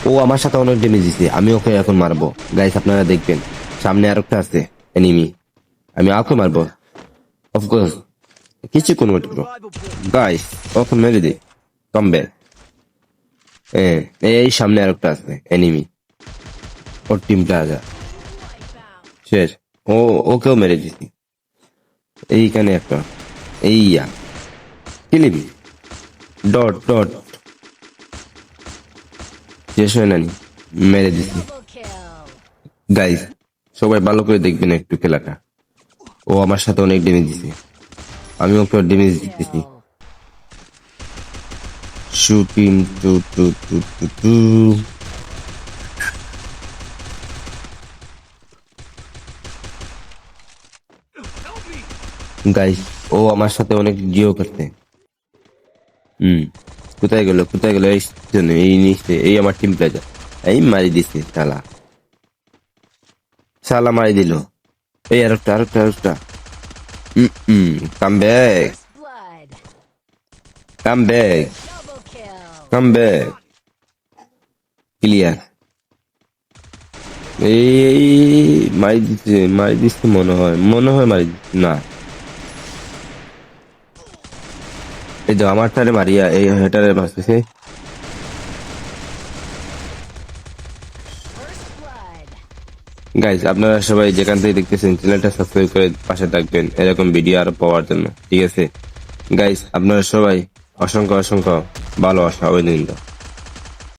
ও আমার সাথে অনেক ড্যামেজ দিছে, আমি ওকে এখন মারবো। গাইস আপনারা দেখবেন সামনে আর একটা আছে এনিমি, আমি ওকে মারবো অফকোর্স, কিছুক্ষণ ওয়েট করো গাইস, ওকে মেরে দে, কাম ব্যাক। এই সামনে আর একটা আছে এনিমি, ওর টিমটা আজা শেষ। ও ওকেও মেরে দিছি, এইখানে একটা, এইয়া কিলিবি ডট ডট শেষ হয় নানি, মেরে দিছি। গাইস সবাই ভালো করে দেখবেন একটু খেলাটা, ও আমার সাথে অনেক ড্যামেজ দিছে, আমি ওকে ড্যামেজ দিতেছি। শুটিং টু টু টু টু টু। গাইস ও আমার সাথে অনেক জিও করতে। হুম, কোথায় গেল কোথায় গেল, এই জন্য এই নিচে, এই আমার টিম প্লেয়ার, এই মারি দিছে শালা, শালা মারি দিল। এই আরেকটা আরেকটা আরেকটা, come back, come back, come back, clear. এই মারি দিচ্ছে মনে হয় মারি দিচ্ছে না, এই তো আমার টারে মারিয়া এই হেটারে বাঁচতেছে। গাইস আপনারা সবাই যেখান থেকে দেখতেছেন চ্যানেলটা সাবস্ক্রাইব করে পাশে থাকবেন এরকম ভিডিও আরো পাওয়ার জন্য, ঠিক আছে গাইস? আপনারা সবাই অসংখ্য অসংখ্য ভালোবাসা অভিনন্দন।